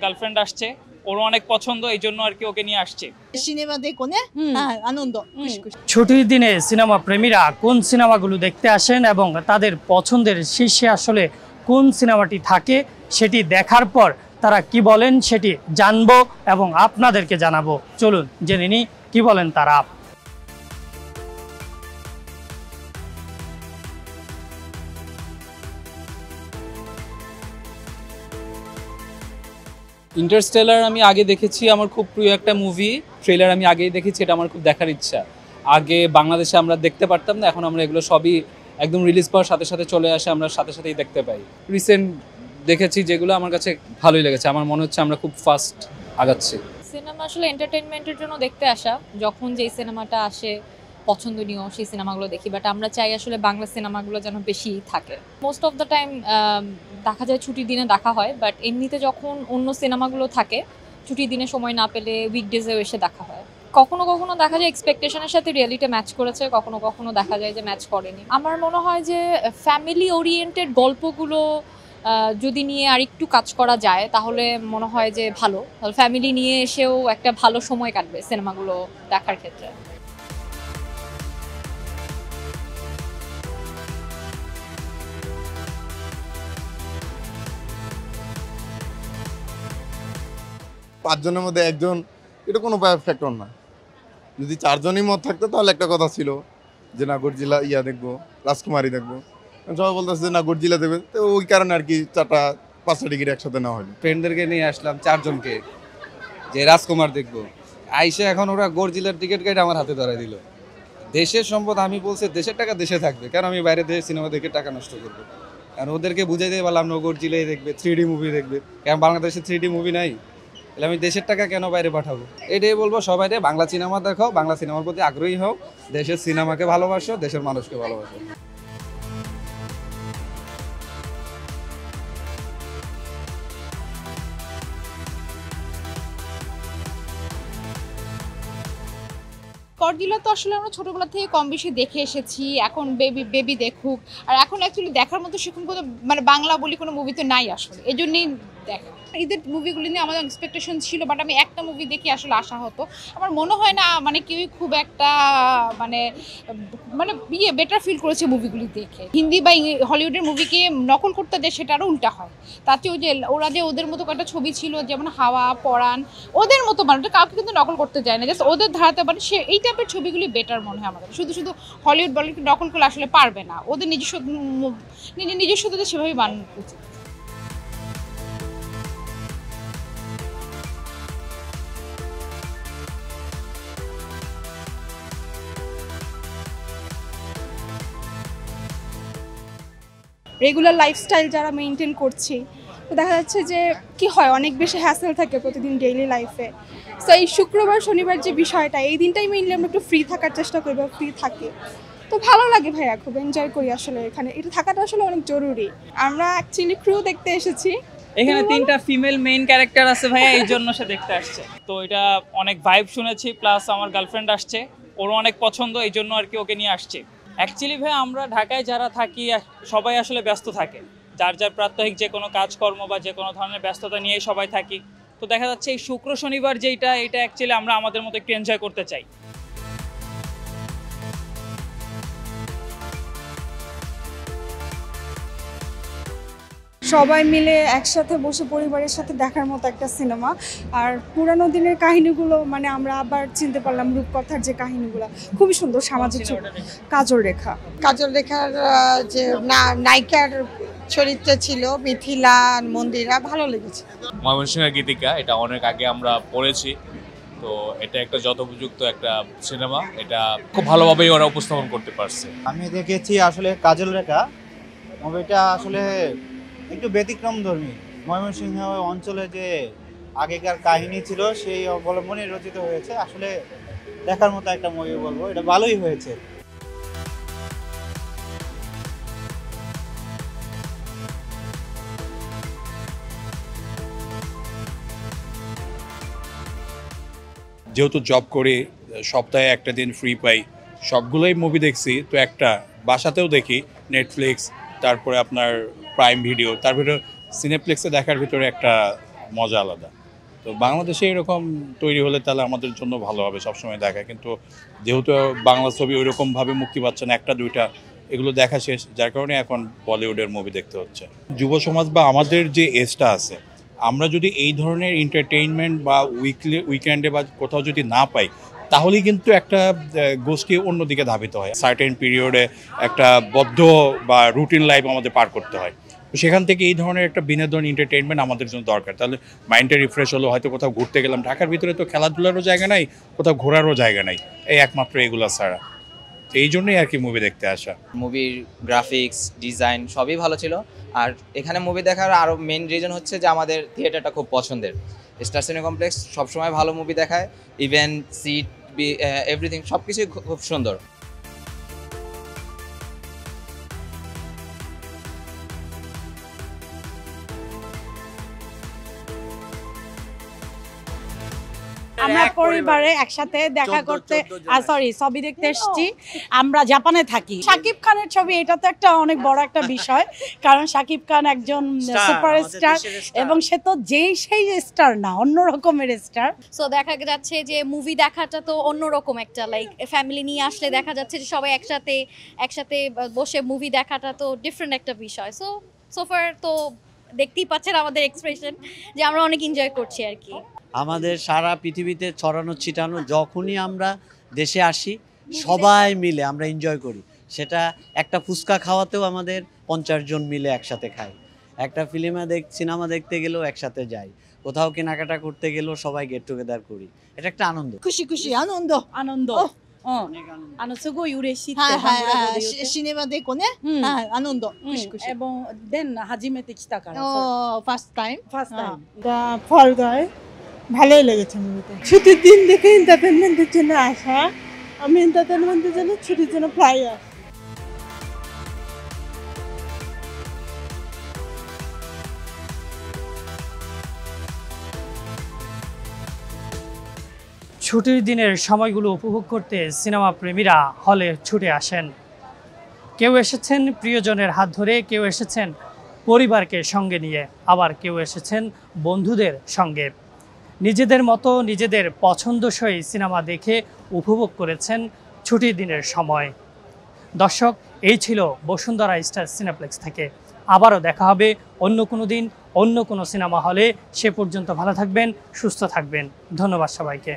Girlfriend আসছে, ওর অনেক পছন্দ, এই জন্য আর কি ওকে নিয়ে আসছে। সিনেমা দেখো না, আনন্দ। ছুটির দিনে সিনেমা প্রেমীরা কোন সিনেমাগুলো দেখতে আসেন এবং তাদের পছন্দের শীর্ষে আসলে কোন সিনেমাটি থাকে সেটি দেখার পর তারা কি বলেন সেটি জানবো এবং আপনাদেরকে জানাবো। চলুন জেনে নিই কি বলেন তারা। ইন্টারস্টেলার আমি আগে দেখেছি, আমার খুব প্রিয় একটা মুভি। ট্রেলার আমি আগেই দেখেছি, এটা আমার খুব দেখার ইচ্ছা। আগে বাংলাদেশে আমরা দেখতে পারতাম না, এখন আমরা এগুলো সবই একদম রিলিজ পাওয়ার সাথে সাথে চলে আসে, আমরা সাথে সাথেই দেখতে পাই। রিসেন্ট দেখেছি যেগুলো আমার কাছে ভালোই লেগেছে, আমার মনে হচ্ছে আমরা খুব ফাস্ট আগাচ্ছি। সিনেমা আসলে এন্টারটেইনমেন্টের জন্য দেখতে আসা, যখন যেই সিনেমাটা আসে পছন্দনীয় সেই সিনেমাগুলো দেখি, বাট আমরা চাই আসলে বাংলা সিনেমাগুলো যেন বেশি থাকে। মোস্ট অফ দ্য টাইম দেখা যায় ছুটির দিনে দেখা হয়, বাট এমনিতে যখন অন্য সিনেমাগুলো থাকে ছুটির দিনে সময় না পেলে উইকডেজেও এসে দেখা হয়। কখনো কখনো দেখা যায় এক্সপেকটেশনের সাথে রিয়েলিটি ম্যাচ করেছে, কখনো কখনো দেখা যায় যে ম্যাচ করেনি। আমার মনে হয় যে ফ্যামিলি ওরিয়েন্টেড গল্পগুলো যদি নিয়ে আর একটু কাজ করা যায় তাহলে মনে হয় যে ভালো, ফ্যামিলি নিয়ে এসেও একটা ভালো সময় কাটবে সিনেমাগুলো দেখার ক্ষেত্রে। পাঁচজনের মধ্যে একজন, এটা কোনো ফ্যাক্টর না। যদি চারজনই মত থাকতো তাহলে একটা কথা ছিল যে না গডজিলা দেখবো, রাজকুমারী দেখবো। সবাই বলতেছে যে না গডজিলা দেবে, তো ওই কারণে আর কি 4-5টা টিকিট একসাথে নেওয়া হলো। ফ্রেন্ডদেরকে নিয়ে আসলাম 4 জনকে, যে রাজকুমার দেখবো। আইসে এখন ওরা গডজিলার টিকিট কেটে আমার হাতে ধরাই দিল। দেশের সম্পদ, আমি বলছি দেশের টাকা দেশে থাকবে, কেন আমি বাইরে দেশে সিনেমা দেখে টাকা নষ্ট করবো? কারণ ওদেরকে বুঝাই দিয়ে বললাম না গডজিলাই দেখবে, 3D মুভি দেখবে। কারণ বাংলাদেশে 3D মুভি নাই, তাহলে আমি দেশের টাকা কেন বাইরে পাঠাবো? এটাই বলবো সবাই, বাংলা সিনেমা দেখো, বাংলা সিনেমার প্রতি আগ্রহী হও, দেশের সিনেমাকে ভালোবাসো, দেশের মানুষকে ভালোবাসো। গডজিলা তো আসলে আমরা ছোটবেলা থেকে কম বেশি দেখে এসেছি, এখন বেবি দেখুক। আর এখন অ্যাকচুয়ালি দেখার মতো সেরকম কোনো মানে বাংলা বলি কোনো মুভি তো নাই আসলে, এই জন্যই দেখা। ঈদের মুভিগুলি নিয়ে আমাদের এক্সপেকটেশন ছিল, বাট আমি একটা মুভি দেখে আসলে আশা হতো। আমার মনে হয় না মানে কেউই খুব একটা মানে মানে বেটার ফিল করেছে মুভিগুলি দেখে। হিন্দি বা হলিউডের মুভিকে নকল করতে দেয় সেটা আরও উল্টা হয়। তাতেও যে ওরা যে ওদের মতো একটা ছবি ছিল, যেমন হাওয়া, পরাণ, ওদের মতো মানে কাউকে কিন্তু নকল করতে যায় না, জাস্ট ওদের ধারাতে পারে। সে এই টাইপের ছবিগুলি বেটার মনে হয় আমাদের। শুধু শুধু হলিউড বলিউড নকল করলে আসলে পারবে না, ওদের নিজস্বতা সেভাবেই বানানো উচিত। রেগুলার লাইফস্টাইল যারা মেনটেন করছি, তো দেখা যাচ্ছে যে কি হয়, অনেক বেশি হ্যাসেল থাকে প্রতিদিন ডেইলি লাইফে। সো এই শুক্রবার শনিবার যে বিষয়টা, এই দিনটাই মেইনলি আমরা একটু ফ্রি থাকার চেষ্টা করি বা ফ্রি থাকি, তো ভালো লাগে ভাইয়া, খুব এনজয় করি আসলে। এখানে এটা থাকাটা আসলে অনেক জরুরি। আমরা অ্যাকচুয়ালি ক্রু দেখতে এসেছি, এখানে 3টা ফিমেল মেইন ক্যারেক্টার আছে ভাইয়া, এই জন্য সে দেখতে আসছে। তো এটা অনেক ভাইব শুনেছি, প্লাস আমার গার্লফ্রেন্ড আসছে, ওর অনেক পছন্দ, এই জন্য আর কি ওকে নিয়ে আসছে। অ্যাকচুয়ালি ভাই আমরা ঢাকায় যারা থাকি সবাই আসলে ব্যস্ত থাকে, যার যার প্রাত্যহিক যে কোনো কাজকর্ম বা যে কোনো ধরনের ব্যস্ততা নিয়েই সবাই থাকি। তো দেখা যাচ্ছে এই শুক্র শনিবার এটা অ্যাকচুয়ালি আমরা আমাদের মতো একটু এনজয় করতে চাই। সবাই মিলে একসাথে বসে পরিবারের সাথে দেখার মতো একটা সিনেমা। আর পুরানো দিনের কাহিনীগুলো মানে আমরা আবার চিনতে পারলাম, রূপকথার যে কাহিনীগুলো খুবই সুন্দর, সামাজিক। কাজল রেখার যে নায়িকার চরিত্রে ছিল মিথিলা, মন্দিরা, ভালো লেগেছে। ময়মনসিংহের গীতিকা, এটা অনেক আগে আমরা পড়েছি, তো এটা একটা যথোপযুক্ত একটা সিনেমা, এটা খুব ভালোভাবেই ওরা উপস্থাপন করতে পারছে। আমি দেখেছি আসলে কাজল রেখা মুভিটা আসলে একটু ব্যতিক্রমধর্মী। ময়মনসিংহ অঞ্চলে যে আগেকার কাহিনী ছিল সেই অবলম্বনে রচিত হয়েছে, আসলে দেখার মতো একটা মুভি বলবো, এটা ভালোই হয়েছে। যেহেতু জব করে সপ্তাহে একটা দিন ফ্রি পাই, সবগুলোই মুভি দেখছি। তো একটা বাসাতেও দেখি, নেটফ্লিক্স, তারপরে আপনার প্রাইম ভিডিও, তার ভিতরে সিনেপ্লেক্সে দেখার ভিতরে একটা মজা আলাদা। তো বাংলাদেশে এরকম তৈরি হলে তাহলে আমাদের জন্য ভালো হবে সবসময় দেখা, কিন্তু যেহেতু বাংলা ছবি ওইরকমভাবে মুক্তি পাচ্ছে না, একটা দুইটা এগুলো দেখা শেষ, যার কারণে এখন বলিউডের মুভি দেখতে হচ্ছে। যুব সমাজ বা আমাদের যে এজটা আছে, আমরা যদি এই ধরনের এন্টারটেইনমেন্ট বা উইকেন্ডে বা কোথাও যদি না পাই, তাহলেই কিন্তু একটা গোষ্ঠী অন্যদিকে ধাবিত হয়। সার্টেন পিরিয়ডে একটা বদ্ধ বা রুটিন লাইফ আমাদের পার করতে হয়, তো সেখান থেকে এই ধরনের একটা বিনোদন এন্টারটেইনমেন্ট আমাদের জন্য দরকার। তাহলে মাইন্ডটা রিফ্রেশ হলো, হয়তো কোথাও ঘুরতে গেলাম, ঢাকার ভিতরে তো খেলাধুলারও জায়গা নাই, কোথাও ঘোরারও জায়গা নাই, এই একমাত্র এগুলো ছাড়া। তো এই জন্যই আর কি মুভি দেখতে আসা। মুভির গ্রাফিক্স ডিজাইন সবই ভালো ছিল, আর এখানে মুভি দেখার আরও মেন রিজন হচ্ছে যে আমাদের থিয়েটারটা খুব পছন্দের। স্টার সিনেমা কমপ্লেক্স সবসময় ভালো মুভি দেখায়, ইভেন্ট সিট এভরিথিং সব কিছুই খুব সুন্দর। আমরা পরিবারে একসাথে দেখা করতে ছবি দেখতে এসেছি। আমরা জাপানে থাকি। শাকিব খানের ছবি, এটা তো একটা অনেক বড় একটা বিষয়, কারণ শাকিব খান একজন সুপারস্টার এবং সে তো সেই স্টার না, অন্য রকমের স্টার। সো দেখা যাচ্ছে যে মুভি দেখাটা তো অন্যরকম একটা, লাইক ফ্যামিলি নিয়ে আসলে দেখা যাচ্ছে যে সবাই একসাথে বসে মুভি দেখাটা তো ডিফারেন্ট একটা বিষয়। সোফার তো দেখতেই পাচ্ছেন আমাদের এক্সপ্রেশন যে আমরা অনেক এনজয় করছি আর কি। আমাদের সারা পৃথিবীতে ছড়ানো ছিটানো, যখনই আমরা দেশে আসি সবাই মিলে আমরা এনজয় করি। সেটা একটা ফুচকা খাওয়াতেও আমাদের 50 জন মিলে একসাথে খাই, একটা সিনেমা দেখতে গেলেও একসাথে যাই, কোথাও কেনাকাটা করতে গেলেও সবাই গেট টুগেদার করি। এটা একটা আনন্দ, খুশি আনন্দすごい嬉しいってシネマでこね、アノンドএবং দেন初めて来たからファーストタイムফলদায় ভালোই লেগেছে মুভিটা। ছুটির দিন দেখে এন্টারটেনমেন্টের জন্য আসা, আমি এন্টারটেনমেন্টের জন্য ছুটির জন্য প্রায় আসি। ছুটির দিনের সময়গুলো উপভোগ করতে সিনেমা প্রেমীরা হলে ছুটে আসেন। কেউ এসেছেন প্রিয়জনের হাত ধরে, কেউ এসেছেন পরিবারকে সঙ্গে নিয়ে, আবার কেউ এসেছেন বন্ধুদের সঙ্গে। নিজেদের মতো নিজেদের পছন্দসই সিনেমা দেখে উপভোগ করেছেন ছুটির দিনের সময়। দর্শক, এই ছিল বসুন্ধরা স্টার সিনেপ্লেক্স থেকে। আবারও দেখা হবে অন্য কোনো দিন অন্য কোনো সিনেমা হলে। সে পর্যন্ত ভালো থাকবেন, সুস্থ থাকবেন। ধন্যবাদ সবাইকে।